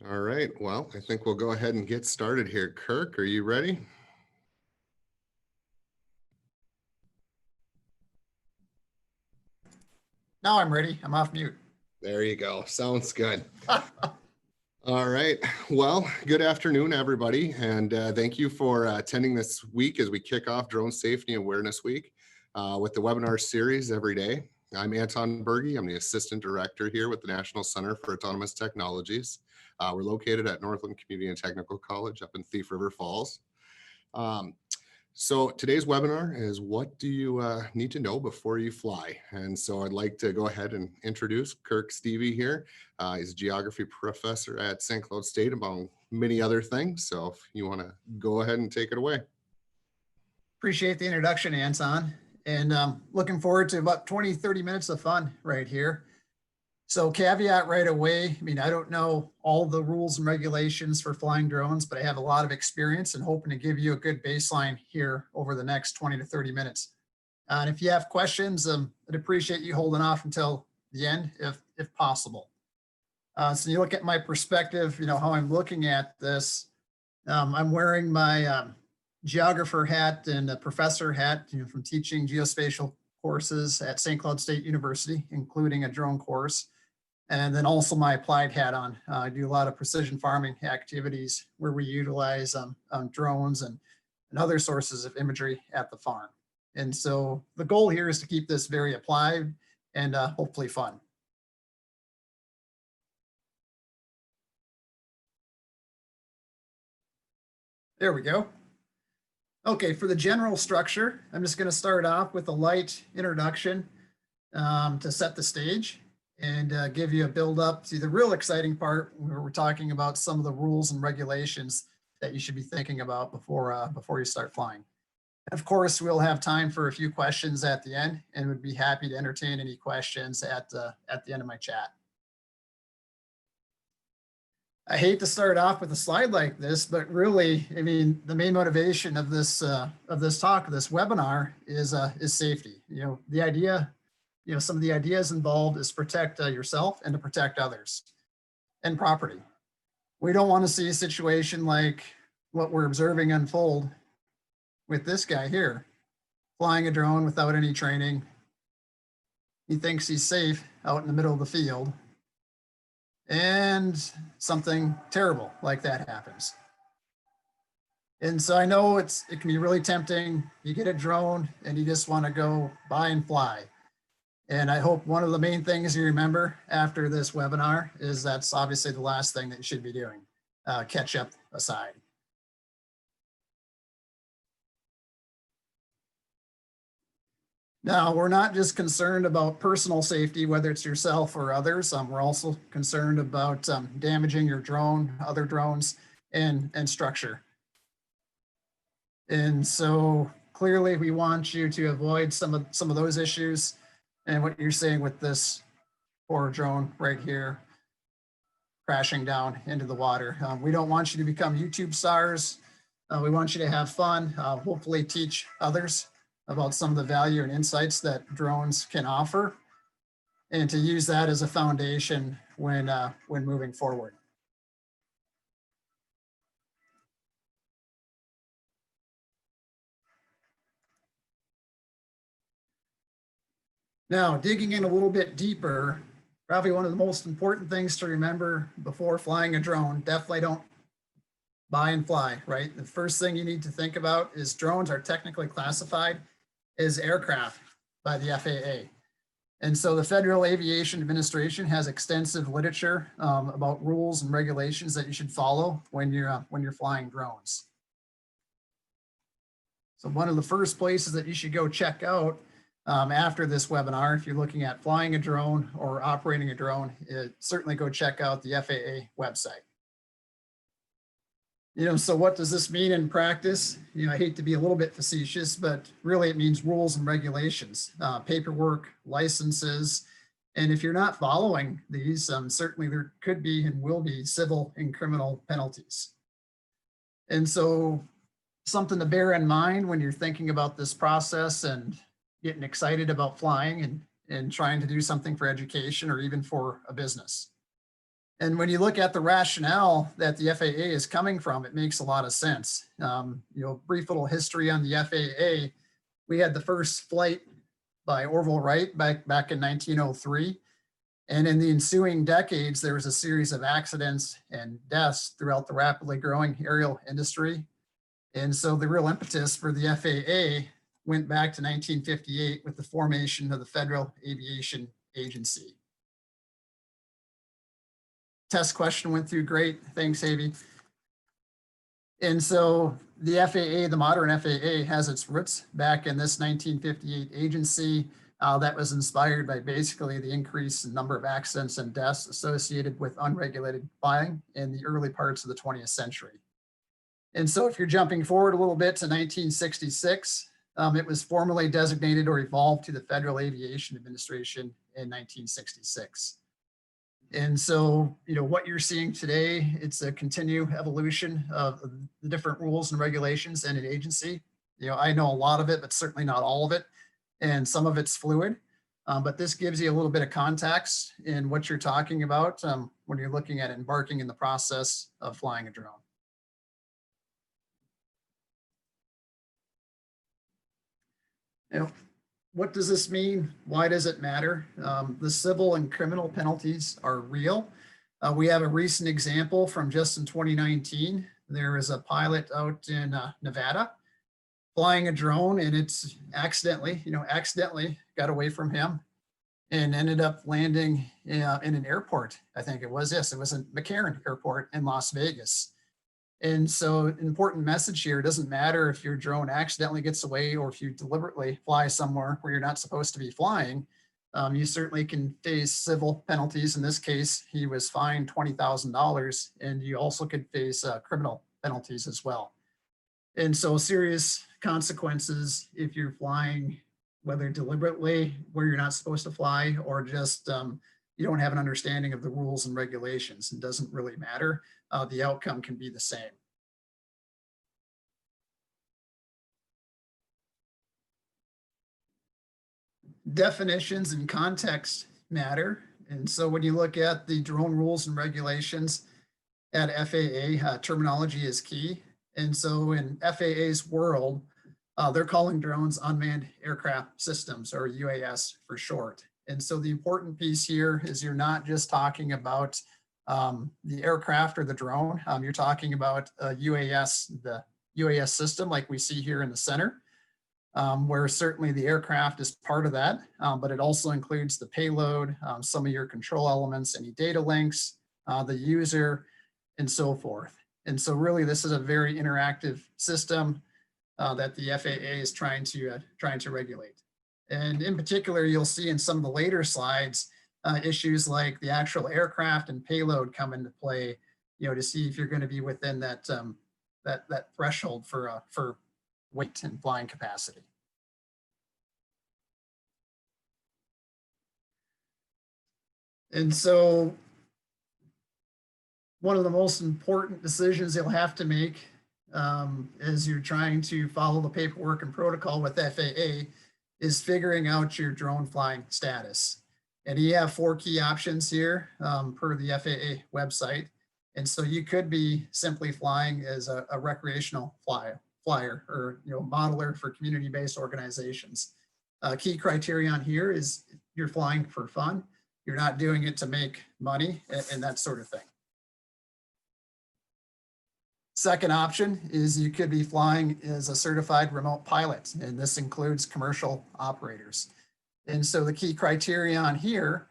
All right, well, I think we'll go ahead and get started here. Kirk, are you ready? Now I'm ready. I'm off mute. There you go. Sounds good. All right. Well, good afternoon, everybody. And thank you for attending this week as we kick off Drone Safety Awareness Week with the webinar series every day. I'm Anton Berge. I'm the Assistant Director here with the National Center for Autonomous Technologies. We're located at Northland Community and Technical College up in Thief River Falls. So today's webinar is what do you need to know before you fly? And so I'd like to go ahead and introduce Kirk Stevie here. He's a geography professor at St. Cloud State, among many other things. So if you want to go ahead and take it away. Appreciate the introduction, Anton. And looking forward to about 20, 30 minutes of fun right here. So caveat right away, I mean, I don't know all the rules and regulations for flying drones, but I have a lot of experience and hoping to give you a good baseline here over the next 20 to 30 minutes. And if you have questions, I'd appreciate you holding off until the end if possible. So you look at my perspective, how I'm looking at this. I'm wearing my geographer hat and a professor hat, from teaching geospatial courses at St. Cloud State University, including a drone course. And then also my applied hat on. I do a lot of precision farming activities where we utilize drones and other sources of imagery at the farm. And so the goal here is to keep this very applied and hopefully fun. There we go. Okay, for the general structure, I'm just going to start off with a light introduction to set the stage and give you a build up to the real exciting part where we're talking about some of the rules and regulations that you should be thinking about before you start flying. And of course, we'll have time for a few questions at the end and would be happy to entertain any questions at the end of my chat. I hate to start off with a slide like this, but really, I mean, the main motivation of this talk, this webinar is safety. The idea, some of the ideas involved is protect yourself and to protect others and property. We don't want to see a situation like what we're observing unfold with this guy here, flying a drone without any training. He thinks he's safe out in the middle of the field, and something terrible like that happens. And so I know it can be really tempting. You get a drone and you just want to go buy and fly. And I hope one of the main things you remember after this webinar is that's obviously the last thing that you should be doing, catch up aside. Now, we're not just concerned about personal safety, whether it's yourself or others. We're also concerned about damaging your drone, other drones, and structure. And so clearly we want you to avoid some of those issues. And what you're seeing with this poor drone right here, crashing down into the water. We don't want you to become YouTube stars. We want you to have fun, hopefully teach others about some of the value and insights that drones can offer, and to use that as a foundation when moving forward. Now, digging in a little bit deeper, probably one of the most important things to remember before flying a drone, definitely don't buy and fly, right? The first thing you need to think about is drones are technically classified as aircraft by the FAA. And so the Federal Aviation Administration has extensive literature about rules and regulations that you should follow when you're flying drones. So one of the first places that you should go check out after this webinar, if you're looking at flying a drone or operating a drone, certainly go check out the FAA website. So what does this mean in practice? I hate to be a little bit facetious, but really it means rules and regulations, paperwork, licenses. And if you're not following these, certainly there could be and will be civil and criminal penalties. And so something to bear in mind when you're thinking about this process and getting excited about flying and trying to do something for education or even for a business. And when you look at the rationale that the FAA is coming from, it makes a lot of sense. Brief little history on the FAA. We had the first flight by Orville Wright back in 1903. And in the ensuing decades, there was a series of accidents and deaths throughout the rapidly growing aerial industry. And so the real impetus for the FAA went back to 1958 with the formation of the Federal Aviation Agency. Test question went through great. Thanks, Avi. And so the FAA, the modern FAA, has its roots back in this 1958 agency that was inspired by basically the increase in number of accidents and deaths associated with unregulated flying in the early parts of the 20th century. And so if you're jumping forward a little bit to 1966, it was formally designated or evolved to the Federal Aviation Administration in 1966. And so, what you're seeing today, it's a continued evolution of the different rules and regulations and an agency. I know a lot of it, but certainly not all of it. And some of it's fluid. But this gives you a little bit of context in what you're talking about when you're looking at embarking in the process of flying a drone. What does this mean? Why does it matter? The civil and criminal penalties are real. We have a recent example from just in 2019. There is a pilot out in Nevada flying a drone, and it's accidentally got away from him and ended up landing in an airport. I think it was, yes, it was a McCarran Airport in Las Vegas. And so an important message here, it doesn't matter if your drone accidentally gets away or if you deliberately fly somewhere where you're not supposed to be flying, you certainly can face civil penalties. In this case, he was fined $20,000, and you also could face criminal penalties as well. And so serious consequences if you're flying, whether deliberately where you're not supposed to fly or just you don't have an understanding of the rules and regulations. It doesn't really matter. The outcome can be the same. Definitions and context matter. And so when you look at the drone rules and regulations at FAA, terminology is key. And so in FAA's world, they're calling drones unmanned aircraft systems, or UAS for short. And so the important piece here is you're not just talking about the aircraft or the drone. You're talking about UAS, the UAS system like we see here in the center, where certainly the aircraft is part of that, but it also includes the payload, some of your control elements, any data links, the user, and so forth. And so really this is a very interactive system that the FAA is trying to regulate. And in particular, you'll see in some of the later slides, issues like the actual aircraft and payload come into play, to see if you're going to be within that that threshold for weight and flying capacity. And so one of the most important decisions you'll have to make as you're trying to follow the paperwork and protocol with FAA is figuring out your drone flying status. And you have 4 key options here per the FAA website. And so you could be simply flying as a recreational flyer or modeler for community-based organizations. Key criterion here is you're flying for fun. You're not doing it to make money and that sort of thing. Second option is you could be flying as a certified remote pilot, and this includes commercial operators. And so the key criterion here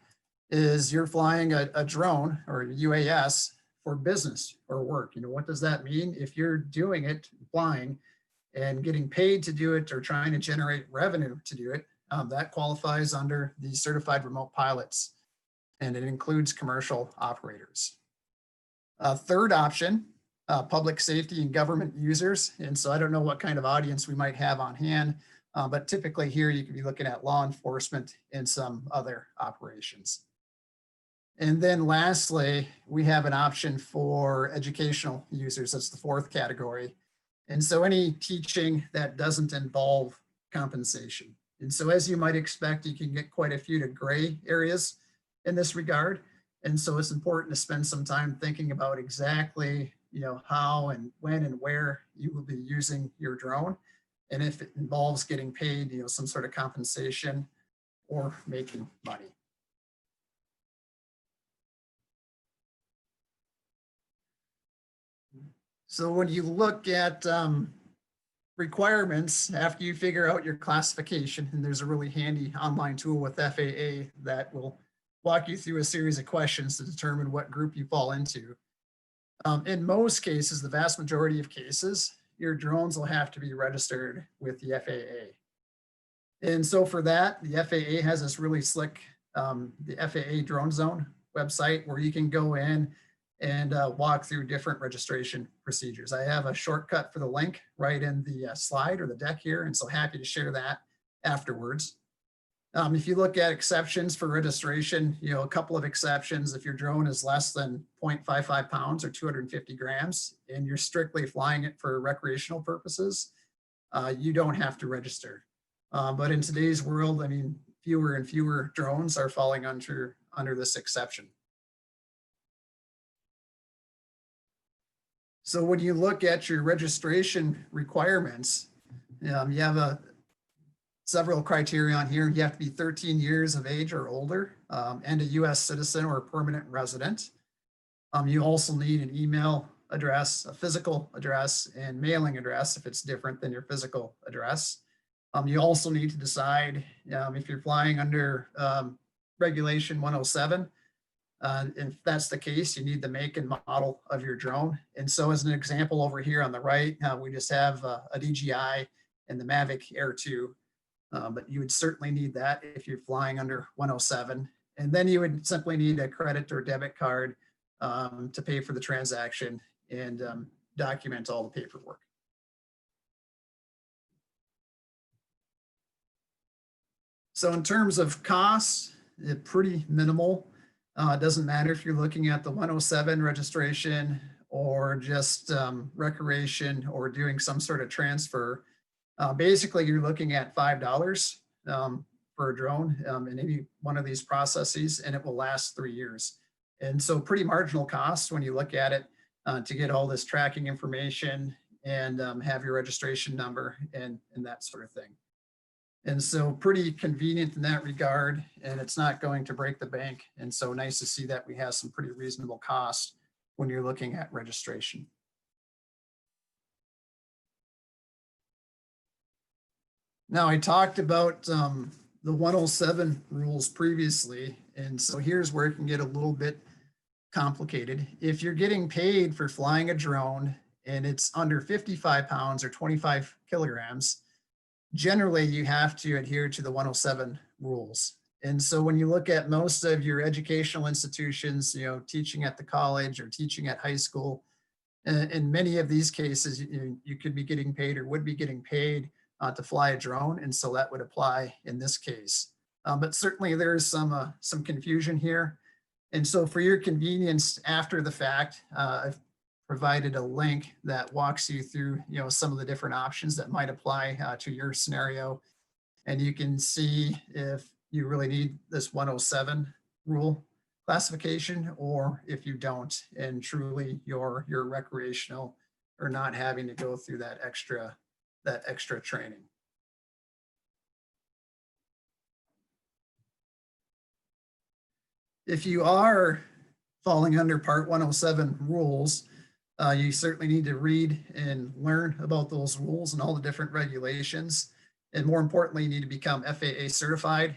is you're flying a drone or a UAS for business or work. What does that mean? If you're doing it, flying, and getting paid to do it or trying to generate revenue to do it, that qualifies under the certified remote pilots, and it includes commercial operators. Third option, public safety and government users. And so I don't know what kind of audience we might have on hand, but typically here you could be looking at law enforcement and some other operations. And then lastly, we have an option for educational users. That's the 4th category. And so any teaching that doesn't involve compensation. And so as you might expect, you can get quite a few to gray areas in this regard. And so it's important to spend some time thinking about exactly, how and when and where you will be using your drone. And if it involves getting paid, some sort of compensation or making money. So when you look at requirements after you figure out your classification, and there's a really handy online tool with FAA that will walk you through a series of questions to determine what group you fall into. In most cases, the vast majority of cases, your drones will have to be registered with the FAA. And so for that, the FAA has this really slick, the FAA Drone Zone website where you can go in and walk through different registration procedures. I have a shortcut for the link right in the slide or the deck here, and so happy to share that afterwards. If you look at exceptions for registration, a couple of exceptions. If your drone is less than 0.55 pounds or 250 grams, and you're strictly flying it for recreational purposes, you don't have to register. But in today's world, I mean, fewer and fewer drones are falling under this exception. So when you look at your registration requirements, you have several criteria on here. You have to be 13 years of age or older and a US citizen or a permanent resident. You also need an email address, a physical address, and mailing address if it's different than your physical address. You also need to decide if you're flying under Regulation 107. If that's the case, you need the make and model of your drone. And so as an example over here on the right, we just have a DJI and the Mavic Air 2. But you would certainly need that if you're flying under 107. And then you would simply need a credit or debit card to pay for the transaction and document all the paperwork. So in terms of costs, it's pretty minimal. It doesn't matter if you're looking at the 107 registration or just recreation or doing some sort of transfer. Basically, you're looking at $5 for a drone in any one of these processes, and it will last 3 years. And so pretty marginal cost when you look at it to get all this tracking information and have your registration number and that sort of thing. And so pretty convenient in that regard, and it's not going to break the bank. And so nice to see that we have some pretty reasonable costs when you're looking at registration. Now, I talked about the 107 rules previously, and so here's where it can get a little bit complicated. If you're getting paid for flying a drone and it's under 55 pounds or 25 kilograms, generally you have to adhere to the 107 rules. And so when you look at most of your educational institutions, teaching at the college or teaching at high school, in many of these cases, you could be getting paid or would be getting paid to fly a drone. And so that would apply in this case. But certainly there's some confusion here. And so for your convenience after the fact, I've provided a link that walks you through, some of the different options that might apply to your scenario. And you can see if you really need this 107 rule classification or if you don't, and truly you're recreational or not having to go through that extra training. If you are falling under Part 107 rules, you certainly need to read and learn about those rules and all the different regulations. And more importantly, you need to become FAA certified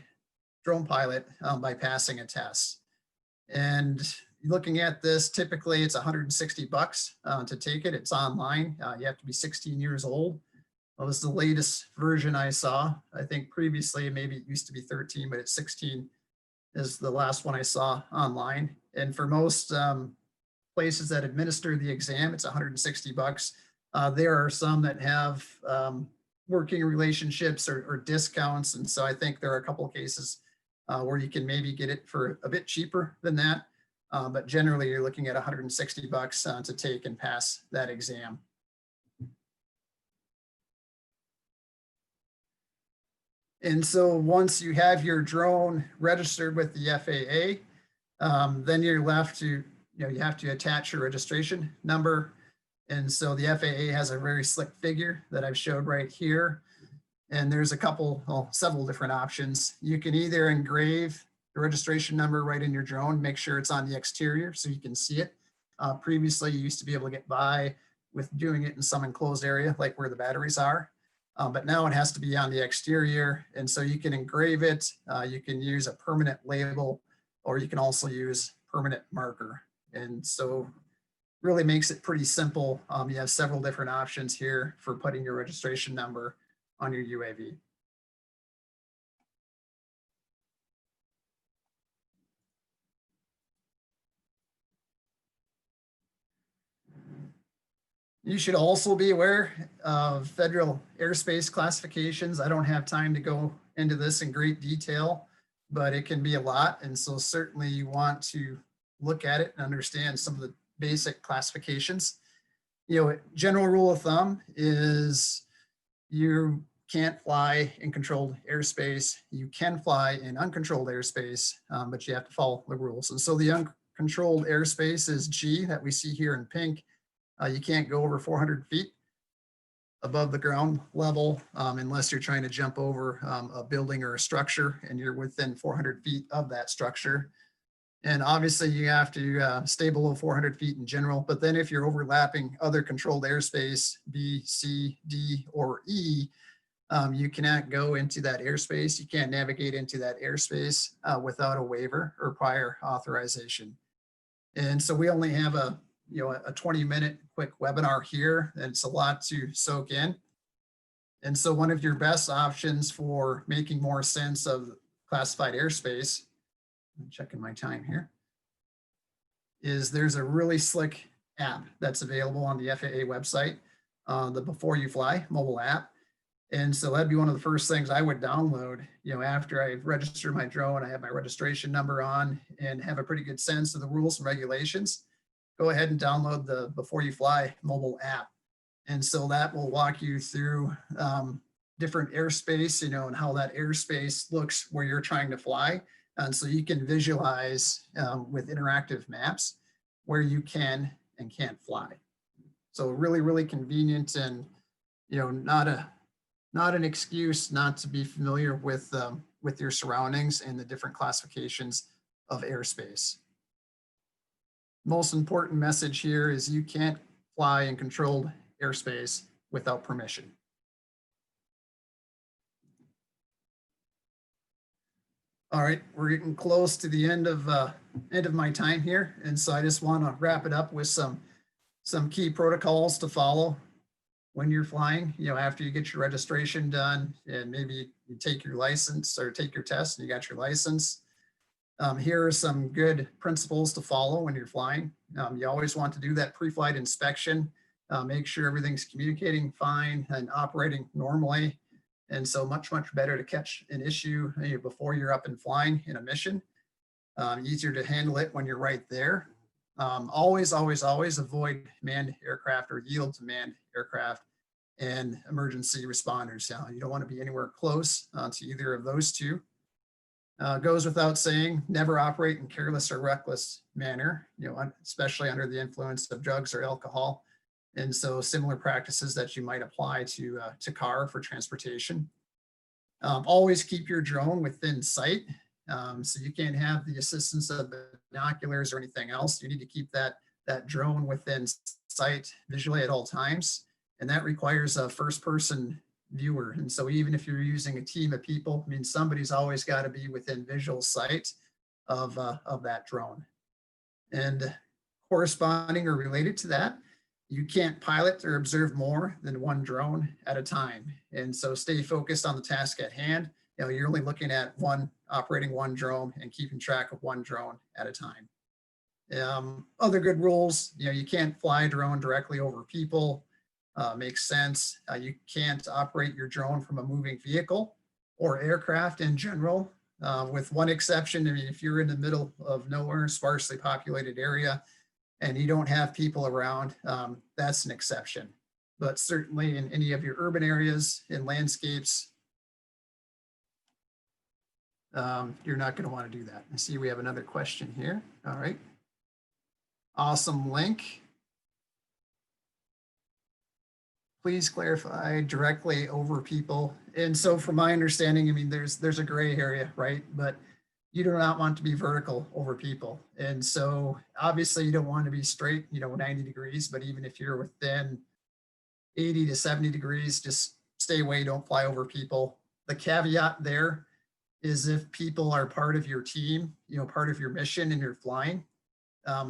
drone pilot by passing a test. And looking at this, typically it's $160 to take it. It's online. You have to be 16 years old. Well, this is the latest version I saw. I think previously, maybe it used to be 13, but it's 16 is the last one I saw online. And for most places that administer the exam, it's $160. There are some that have working relationships or discounts. And so I think there are a couple of cases where you can maybe get it for a bit cheaper than that. But generally you're looking at $160 to take and pass that exam. And so once you have your drone registered with the FAA, Then you're left to, you have to attach your registration number. And so the FAA has a very slick figure that I've showed right here. And there's several different options. You can either engrave the registration number right in your drone, make sure it's on the exterior so you can see it. Previously, you used to be able to get by with doing it in some enclosed area, like where the batteries are. But now it has to be on the exterior. And so you can engrave it. You can use a permanent label, or you can also use permanent marker. And so really makes it pretty simple. You have several different options here for putting your registration number on your UAV. You should also be aware of federal airspace classifications. I don't have time to go into this in great detail, but it can be a lot. And so certainly you want to look at it and understand some of the basic classifications. General rule of thumb is you can't fly in controlled airspace. You can fly in uncontrolled airspace, but you have to follow the rules. And so the uncontrolled airspace is G that we see here in pink. You can't go over 400 feet above the ground level unless you're trying to jump over a building or a structure and you're within 400 feet of that structure. And obviously you have to stay below 400 feet in general, but then if you're overlapping other controlled airspace, B, C, D, or E, you cannot go into that airspace. You can't navigate into that airspace without a waiver or prior authorization. And so we only have a 20-minute quick webinar here, and it's a lot to soak in. And so one of your best options for making more sense of classified airspace, I'm checking my time here, is there's a really slick app that's available on the FAA website, the Before You Fly mobile app. And so that'd be one of the first things I would download, after I register my drone, I have my registration number on and have a pretty good sense of the rules and regulations. Go ahead and download the Before You Fly mobile app. And so that will walk you through different airspace, and how that airspace looks where you're trying to fly. And so you can visualize with interactive maps where you can and can't fly. So really, really convenient, and not an excuse not to be familiar with your surroundings and the different classifications of airspace. Most important message here is you can't fly in controlled airspace without permission. All right, we're getting close to the end of my time here, and so I just want to wrap it up with some key protocols to follow when you're flying. After you get your registration done, and maybe you take your license or take your test and you got your license. Here are some good principles to follow when you're flying. You always want to do that pre-flight inspection, make sure everything's communicating fine and operating normally. And so much better to catch an issue before you're up and flying in a mission. Easier to handle it when you're right there. Always avoid manned aircraft or yield to manned aircraft and emergency responders. You don't want to be anywhere close to either of those two. Goes without saying, never operate in careless or reckless manner, especially under the influence of drugs or alcohol. And so similar practices that you might apply to car for transportation. Always keep your drone within sight. So you can't have the assistance of binoculars or anything else. You need to keep that drone within sight visually at all times. And that requires a first-person viewer. And so even if you're using a team of people, somebody's always got to be within visual sight of that drone. And corresponding or related to that, you can't pilot or observe more than one drone at a time. And so stay focused on the task at hand. You're only looking at operating one drone and keeping track of one drone at a time. Other good rules, you can't fly a drone directly over people. Makes sense. You can't operate your drone from a moving vehicle or aircraft in general, with one exception. If you're in the middle of nowhere, sparsely populated area, and you don't have people around, that's an exception. But certainly in any of your urban areas and landscapes, You're not going to want to do that. I see we have another question here. All right. Awesome link. Please clarify directly over people. And so from my understanding, I mean, there's a gray area, right? But you do not want to be vertical over people. And so obviously you don't want to be straight, 90 degrees, but even if you're within 80 to 70 degrees, just stay away, don't fly over people. The caveat there is if people are part of your team, part of your mission and you're flying,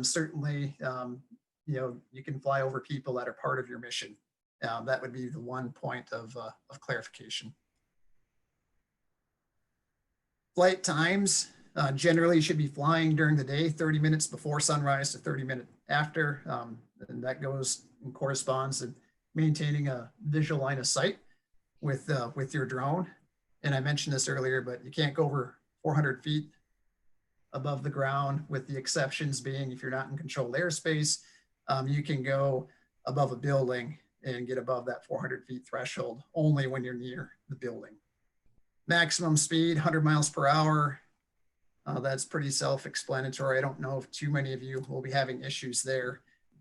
certainly, you can fly over people that are part of your mission. That would be the one point of clarification. Flight times, generally you should be flying during the day, 30 minutes before sunrise to 30 minutes after. And that goes and corresponds to maintaining a visual line of sight with your drone. And I mentioned this earlier, but you can't go over 400 feet above the ground, with the exceptions being if you're not in controlled airspace, you can go above a building and get above that 400 feet threshold only when you're near the building. Maximum speed, 100 miles per hour. That's pretty self-explanatory. I don't know if too many of you will be having issues there.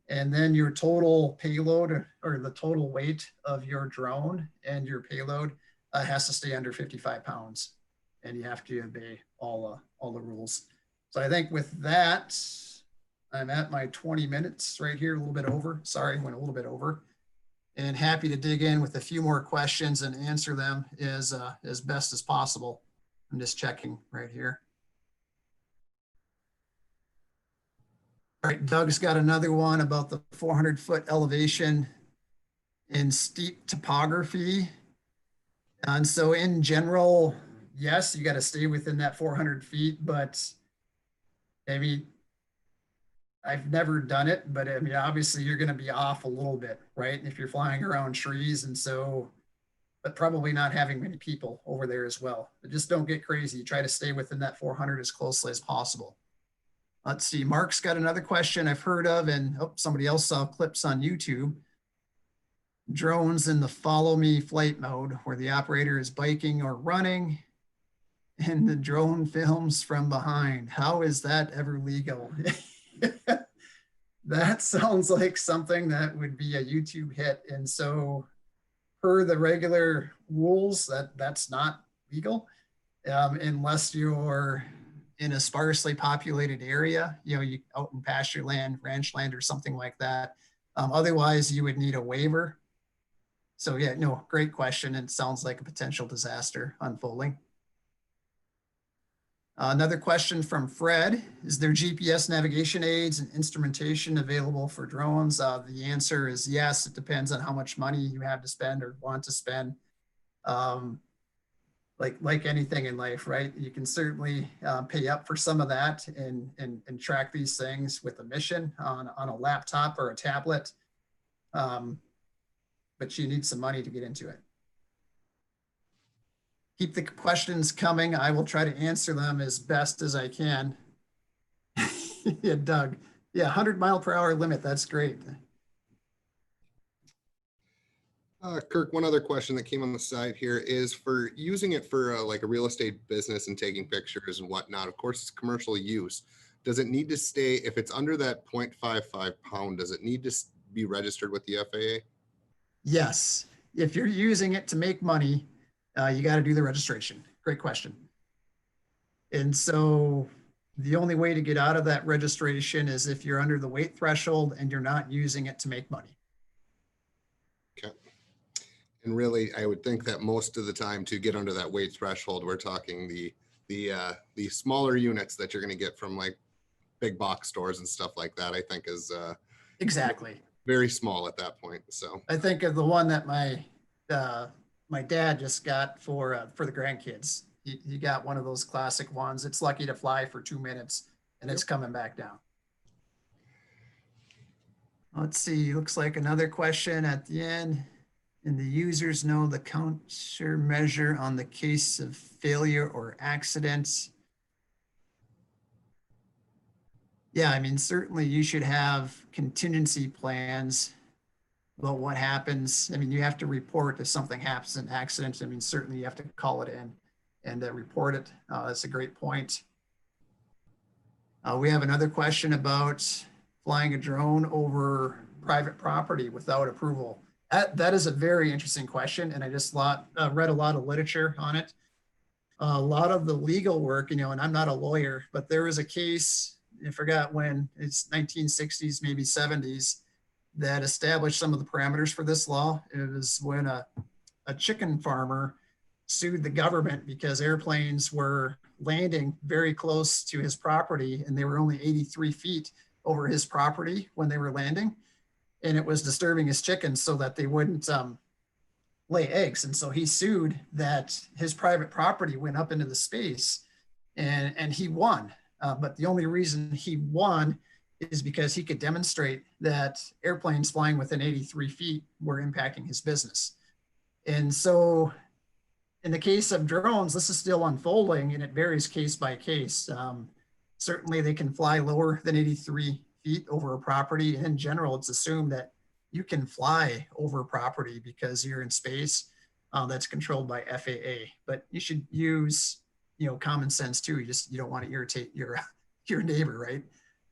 And then your total payload or the total weight of your drone and your payload has to stay under 55 pounds. And you have to obey all the rules. So I think with that, I'm at my 20 minutes right here, a little bit over. Sorry, went a little bit over. And happy to dig in with a few more questions and answer them as best as possible. I'm just checking right here. All right, Doug's got another one about the 400-foot elevation in steep topography. And so in general, yes, you got to stay within that 400 feet, but I mean, I've never done it, but I mean, obviously you're going to be off a little bit, right? If you're flying around trees and so, but probably not having many people over there as well. But just don't get crazy. Try to stay within that 400 as closely as possible. Let's see, Mark's got another question I've heard of, and somebody else saw clips on YouTube. Drones in the follow me flight mode where the operator is biking or running and the drone films from behind. How is that ever legal? That sounds like something that would be a YouTube hit. And so per the regular rules, that's not legal unless you're in a sparsely populated area, you out in pasture land, ranch land, or something like that. Otherwise, you would need a waiver. So yeah, no, great question. It sounds like a potential disaster unfolding. Another question from Fred, is there GPS navigation aids and instrumentation available for drones? The answer is yes. It depends on how much money you have to spend or want to spend. Like anything in life, right? You can certainly pay up for some of that and track these things with a mission on a laptop or a tablet. But you need some money to get into it. Keep the questions coming. I will try to answer them as best as I can. Yeah, Doug. Yeah, 100 mile per hour limit. That's great. Kirk, one other question that came on the side here is for using it for like a real estate business and taking pictures and whatnot. Of course, it's commercial use. Does it need to stay, if it's under that 0.55 pound, does it need to be registered with the FAA? Yes. If you're using it to make money, you got to do the registration. Great question. And so the only way to get out of that registration is if you're under the weight threshold and you're not using it to make money. Okay. And really, I would think that most of the time to get under that weight threshold, we're talking the smaller units that you're going to get from like big box stores and stuff like that, I think is exactly very small at that point. So I think of the one that my dad just got for the grandkids. He got one of those classic ones. It's lucky to fly for 2 minutes and it's coming back down. Let's see, looks like another question at the end. And the users know the countermeasure on the case of failure or accidents. Yeah, I mean, certainly you should have contingency plans about what happens. I mean, you have to report if something happens, an accident. I mean, certainly you have to call it in and report it. That's a great point. We have another question about flying a drone over private property without approval. That is a very interesting question, and I just read a lot of literature on it. A lot of the legal work, and I'm not a lawyer, but there was a case, I forgot when, it's 1960s, maybe 70s, that established some of the parameters for this law. It was when a chicken farmer sued the government because airplanes were landing very close to his property and they were only 83 feet over his property when they were landing. And it was disturbing his chickens so that they wouldn't lay eggs. And so he sued that his private property went up into the space, and he won. But the only reason he won is because he could demonstrate that airplanes flying within 83 feet were impacting his business. And so in the case of drones, this is still unfolding and it varies case by case. Certainly they can fly lower than 83 feet over a property. And in general, it's assumed that you can fly over property because you're in space that's controlled by FAA. But you should use, common sense too. You don't want to irritate your neighbor, right?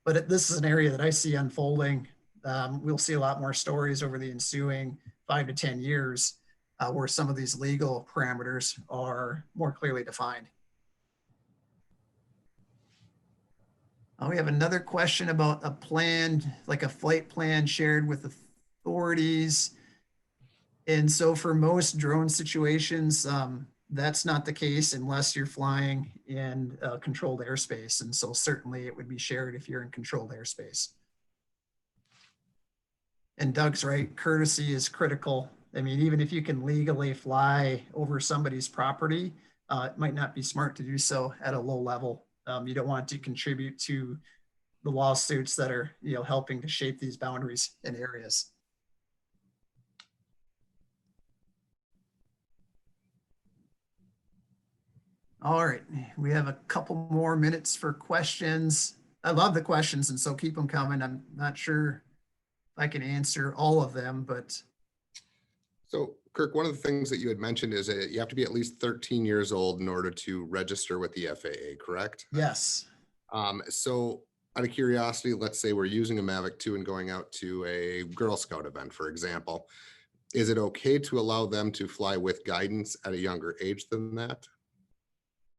But this is an area that I see unfolding. We'll see a lot more stories over the ensuing 5 to 10 years where some of these legal parameters are more clearly defined. We have another question about a plan, like a flight plan shared with authorities. And so for most drone situations, that's not the case unless you're flying in controlled airspace. And so certainly it would be shared if you're in controlled airspace. And Doug's right, courtesy is critical. I mean, even if you can legally fly over somebody's property, it might not be smart to do so at a low level. You don't want to contribute to the lawsuits that are, helping to shape these boundaries in areas. All right, we have a couple more minutes for questions. I love the questions, and so keep them coming. I'm not sure if I can answer all of them, but. So Kirk, one of the things that you had mentioned is that you have to be at least 13 years old in order to register with the FAA, correct? Yes. So out of curiosity, let's say we're using a Mavic 2 and going out to a Girl Scout event, for example. Is it okay to allow them to fly with guidance at a younger age than that?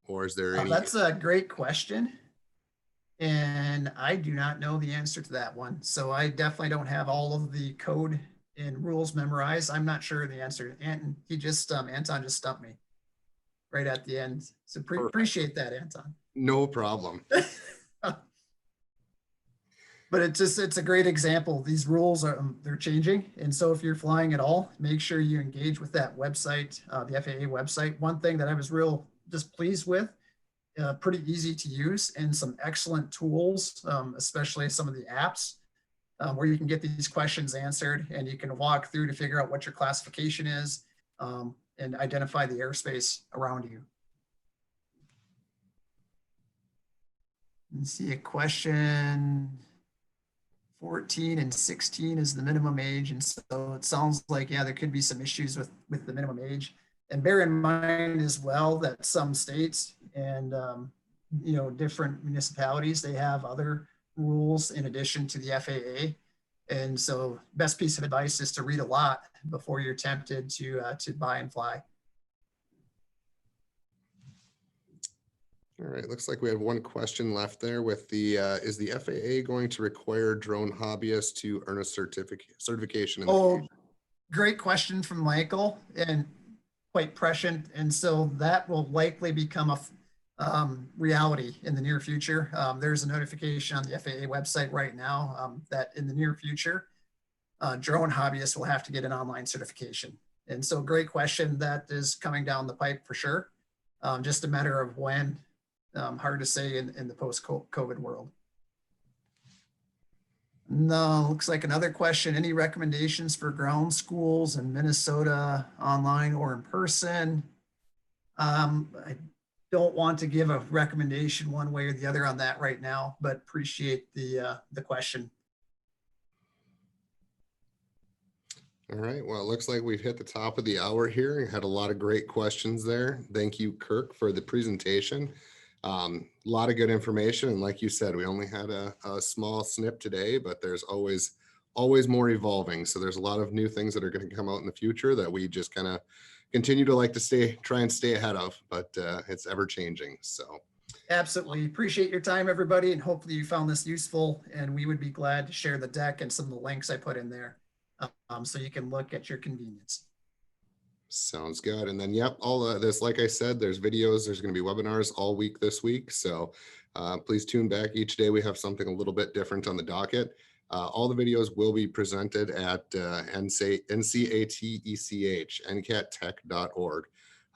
Or is there any? That's a great question. And I do not know the answer to that one. So I definitely don't have all of the code and rules memorized. I'm not sure the answer. And Anton just stumped me right at the end. So appreciate that, Anton. No problem. But it's a great example. These rules they're changing. And so if you're flying at all, make sure you engage with that website, the FAA website. One thing that I was real displeased with, pretty easy to use and some excellent tools, especially some of the apps where you can get these questions answered and you can walk through to figure out what your classification is and identify the airspace around you. Let's see a question. 14 and 16 is the minimum age. And so it sounds like, there could be some issues with the minimum age. And bear in mind as well that some states and, different municipalities, they have other rules in addition to the FAA. And so best piece of advice is to read a lot before you're tempted to buy and fly. All right, looks like we have one question left there with the, is the FAA going to require drone hobbyists to earn a certification in the future? Great question from Michael, and quite prescient. And so that will likely become a reality in the near future. There's a notification on the FAA website right now that in the near future, drone hobbyists will have to get an online certification. And so great question, that is coming down the pipe for sure. Just a matter of when. Hard to say in the post-COVID world. No, looks like another question. Any recommendations for ground schools in Minnesota, online or in person? I don't want to give a recommendation one way or the other on that right now, but appreciate the question. All right. Well, it looks like we've hit the top of the hour here. We had a lot of great questions there. Thank you, Kirk, for the presentation. A lot of good information. And like you said, we only had a small snip today, but there's always more evolving. So there's a lot of new things that are going to come out in the future that we just kind of continue to like to try and stay ahead of, but it's ever changing. So Absolutely. Appreciate your time, everybody, and hopefully you found this useful. And we would be glad to share the deck and some of the links I put in there, so you can look at your convenience. sounds good. And then, yep, all this, like I said, there's videos, there's going to be webinars all week this week. So please tune back each day. We have something a little bit different on the docket. All the videos will be presented at ncattech.org.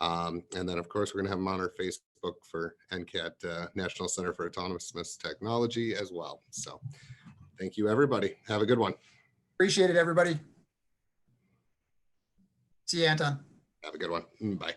And then, of course, we're going to have them on our Facebook for NCAT National Center for Autonomous Technology as well. So thank you, everybody. Have a good one. Appreciate it, everybody. See you, Anton. Have a good one. Bye.